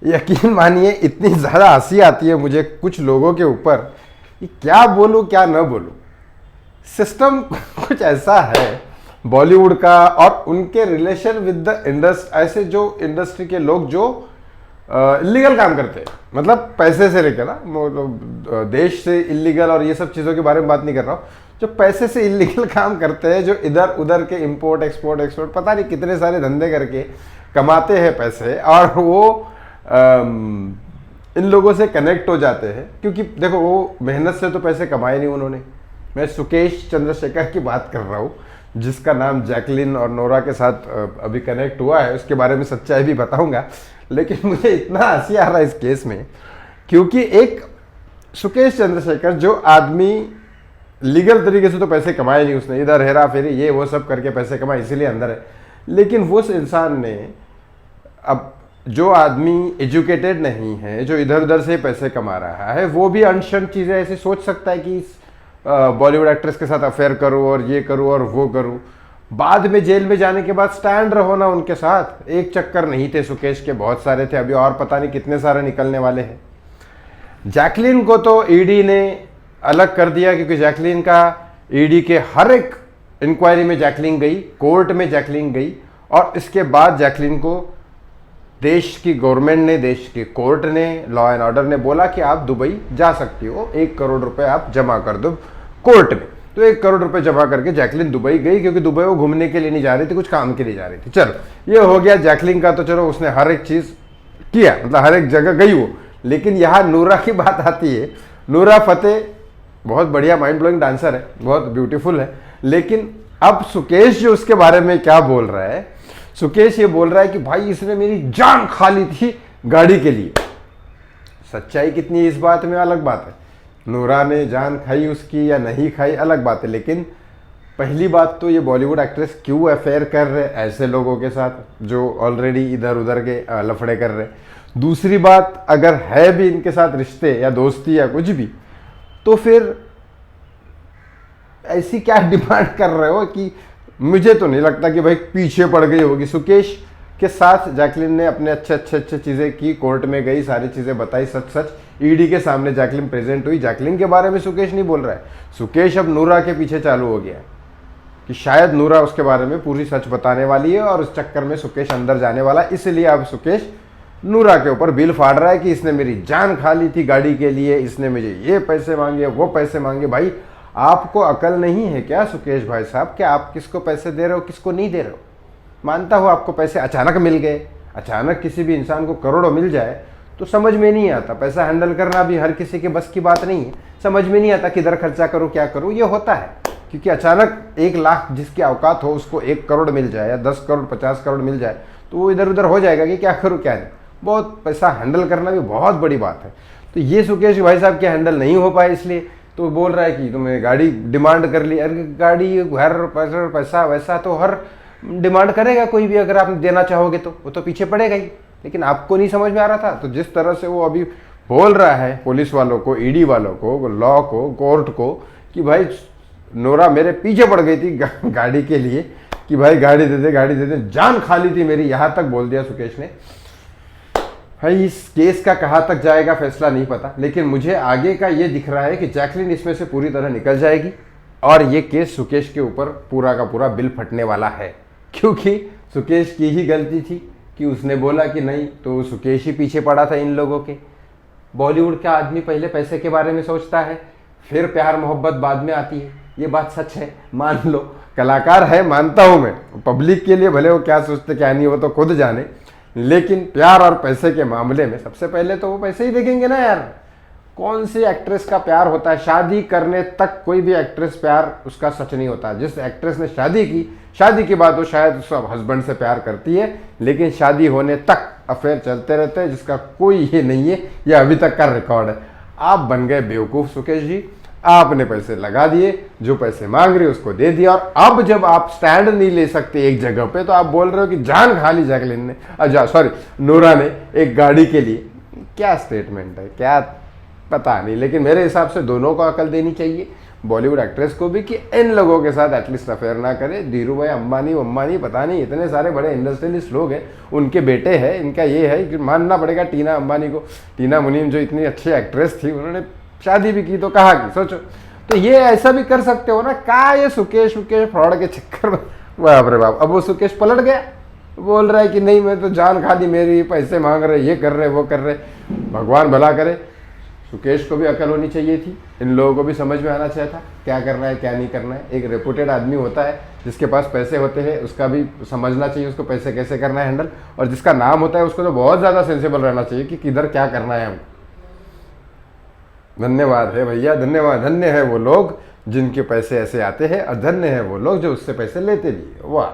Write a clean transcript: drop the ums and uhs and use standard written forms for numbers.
यकीन मानिए इतनी ज़्यादा हंसी आती है मुझे कुछ लोगों के ऊपर कि क्या बोलूँ क्या न बोलूँ। सिस्टम कुछ ऐसा है बॉलीवुड का और उनके रिलेशन विद द इंडस्ट्री, ऐसे जो इंडस्ट्री के लोग जो इलीगल काम करते हैं, मतलब पैसे से लेकर ना, देश से इलीगल और ये सब चीज़ों के बारे में बात नहीं कर रहा हूँ, जो पैसे से इलीगल काम करते हैं, जो इधर उधर के इंपोर्ट एक्सपोर्ट पता नहीं कितने सारे धंधे करके कमाते हैं पैसे, और वो इन लोगों से कनेक्ट हो जाते हैं। क्योंकि देखो वो मेहनत से तो पैसे कमाए नहीं उन्होंने। मैं सुकेश चंद्रशेखर की बात कर रहा हूँ, जिसका नाम जैकलिन और नोरा के साथ अभी कनेक्ट हुआ है, उसके बारे में सच्चाई भी बताऊंगा। लेकिन मुझे इतना हंसी आ रहा है इस केस में, क्योंकि एक सुकेश चंद्रशेखर जो आदमी लीगल तरीके से तो पैसे कमाए नहीं, उसने इधर हेरा फेरी ये वो सब करके पैसे कमाए, इसीलिए अंदर है। लेकिन वो इंसान ने, अब जो आदमी एजुकेटेड नहीं है, जो इधर उधर से पैसे कमा रहा है, वो भी अनशन चीज़ें ऐसे सोच सकता है कि बॉलीवुड एक्ट्रेस के साथ अफेयर करूं और ये करूं और वो करूं। बाद में जेल में जाने के बाद स्टैंड रहो ना उनके साथ। एक चक्कर नहीं थे सुकेश के, बहुत सारे थे, अभी और पता नहीं कितने सारे निकलने वाले हैं। जैकलिन को तो ईडी ने अलग कर दिया, क्योंकि जैकलिन का ईडी के हर एक इंक्वायरी में जैकलिन गई, कोर्ट में जैकलिन गई, और इसके बाद जैकलिन को देश की गवर्नमेंट ने, देश की कोर्ट ने, लॉ एंड ऑर्डर ने बोला कि आप दुबई जा सकती हो, 1 करोड़ रुपए आप जमा कर दो कोर्ट में। तो 1 करोड़ रुपए जमा करके जैकलिन दुबई गई, क्योंकि दुबई वो घूमने के लिए नहीं जा रही थी, कुछ काम के लिए जा रही थी। चलो ये हो गया जैकलिन का, तो चलो उसने हर एक चीज किया, मतलब हर एक जगह गई वो। लेकिन यहाँ नूरा की बात आती है। नूरा फतेह बहुत बढ़िया माइंड ब्लोइंग डांसर है, बहुत ब्यूटीफुल है, लेकिन अब सुकेश जो उसके बारे में क्या बोल रहा है, सुकेश ये बोल रहा है कि भाई इसने मेरी जान खा ली थी गाड़ी के लिए। सच्चाई कितनी इस बात में अलग बात है, नूरा ने जान खाई उसकी या नहीं खाई अलग बात है। लेकिन पहली बात तो ये बॉलीवुड एक्ट्रेस क्यों अफेयर कर रहे ऐसे लोगों के साथ जो ऑलरेडी इधर उधर के लफड़े कर रहे। दूसरी बात, अगर है भी इनके साथ रिश्ते या दोस्ती या कुछ भी, तो फिर ऐसी क्या डिमांड कर रहे हो कि मुझे तो नहीं लगता कि भाई पीछे पड़ गई होगी। सुकेश के साथ जैकलिन ने अपने अच्छे चीज़ें की, कोर्ट में गई, सारी चीज़ें बताई, सच ईडी के सामने जैकलिन प्रेजेंट हुई। जैकलिन के बारे में सुकेश नहीं बोल रहा है, सुकेश अब नूरा के पीछे चालू हो गया कि शायद नूरा उसके बारे में पूरी सच बताने वाली है, और उस चक्कर में सुकेश अंदर जाने वाला। इसलिए अब सुकेश नूरा के ऊपर बिल फाड़ रहा है कि इसने मेरी जान खा ली थी गाड़ी के लिए, इसने मुझे ये पैसे मांगे, वो पैसे मांगे। भाई आपको अकल नहीं है क्या सुकेश भाई साहब, कि आप किसको पैसे दे रहे हो, किसको नहीं दे रहे हो। मानता हूँ आपको पैसे अचानक मिल गए, अचानक किसी भी इंसान को करोड़ों मिल जाए तो समझ में नहीं आता। पैसा हैंडल करना भी हर किसी के बस की बात नहीं है, समझ में नहीं आता किधर खर्चा करूँ क्या करूँ, ये होता है। क्योंकि अचानक 1 लाख जिसकी औकात हो उसको 1 करोड़ मिल जाए या 10 करोड़ 50 करोड़ मिल जाए तो वो इधर उधर हो जाएगा कि क्या करूँ क्या नहीं। बहुत पैसा हैंडल करना भी बहुत बड़ी बात है। तो ये सुकेश भाई साहब क्या हैंडल नहीं हो पाए, इसलिए तो बोल रहा है कि तुमने गाड़ी डिमांड कर ली। अरे गाड़ी, घर, पैसा वैसा तो हर डिमांड करेगा कोई भी, अगर आप देना चाहोगे तो वो तो पीछे पड़ेगा ही। लेकिन आपको नहीं समझ में आ रहा था। तो जिस तरह से वो अभी बोल रहा है पुलिस वालों को, ईडी वालों को, लॉ को, कोर्ट को, कि भाई नोरा मेरे पीछे पड़ गई थी गाड़ी के लिए, कि भाई गाड़ी दे दे, गाड़ी दे दे, जान खा ली थी मेरी, यहाँ तक बोल दिया सुकेश ने। भाई इस केस का कहाँ तक जाएगा फैसला नहीं पता, लेकिन मुझे आगे का ये दिख रहा है कि जैकलिन इसमें से पूरी तरह निकल जाएगी और ये केस सुकेश के ऊपर पूरा का पूरा बिल फटने वाला है। क्योंकि सुकेश की ही गलती थी कि उसने बोला कि नहीं, तो सुकेश ही पीछे पड़ा था इन लोगों के। बॉलीवुड का आदमी पहले पैसे के बारे में सोचता है, फिर प्यार मोहब्बत बाद में आती है। ये बात सच है, मान लो। कलाकार है मानता हूँ मैं, पब्लिक के लिए भले वो क्या सोचते क्या नहीं वो तो खुद जाने, लेकिन प्यार और पैसे के मामले में सबसे पहले तो वो पैसे ही देखेंगे ना यार। कौन सी एक्ट्रेस का प्यार होता है, शादी करने तक कोई भी एक्ट्रेस प्यार उसका सच नहीं होता। जिस एक्ट्रेस ने शादी की, शादी के बाद वो शायद उसका हस्बैंड से प्यार करती है, लेकिन शादी होने तक अफेयर चलते रहते हैं, जिसका कोई ये नहीं है, ये अभी तक का रिकॉर्ड है। आप बन गए बेवकूफ़ सुकेश जी, आपने पैसे लगा दिए, जो पैसे मांग रहे उसको दे दिया, और अब जब आप स्टैंड नहीं ले सकते एक जगह पे तो आप बोल रहे हो कि जान खा ली जैकलिन ने, सॉरी नूरा ने एक गाड़ी के लिए। क्या स्टेटमेंट है, क्या पता नहीं। लेकिन मेरे हिसाब से दोनों को अकल देनी चाहिए। बॉलीवुड एक्ट्रेस को भी कि इन लोगों के साथ एटलीस्ट अफेयर ना करे। धीरू भाई अंबानी पता नहीं इतने सारे बड़े इंडस्ट्रियलिस्ट लोग हैं, उनके बेटे हैं, इनका ये है कि मानना पड़ेगा टीना अंबानी को। टीना मुनीम जो इतनी अच्छी एक्ट्रेस थी, उन्होंने शादी भी की तो कहा की, सोचो। तो ये ऐसा भी कर सकते हो ना, का ये सुकेश फ्रॉड के चक्कर में, बाप रे बाप। अब वो सुकेश पलट गया, बोल रहा है कि नहीं मैं तो जान खा दी मेरी, पैसे मांग रहे, ये कर रहे वो कर रहे। भगवान भला करे, सुकेश को भी अकल होनी चाहिए थी, इन लोगों को भी समझ में आना चाहिए था क्या करना है क्या नहीं करना है। एक रेपुटेड आदमी होता है जिसके पास पैसे होते हैं, उसका भी समझना चाहिए उसको पैसे कैसे करना है हैंडल, और जिसका नाम होता है उसको तो बहुत ज़्यादा सेंसिबल रहना चाहिए कि किधर क्या करना है हमको। धन्यवाद है भैया, धन्यवाद। धन्य है वो लोग जिनके पैसे ऐसे आते हैं, और धन्य है वो लोग जो उससे पैसे लेते भी। वाह।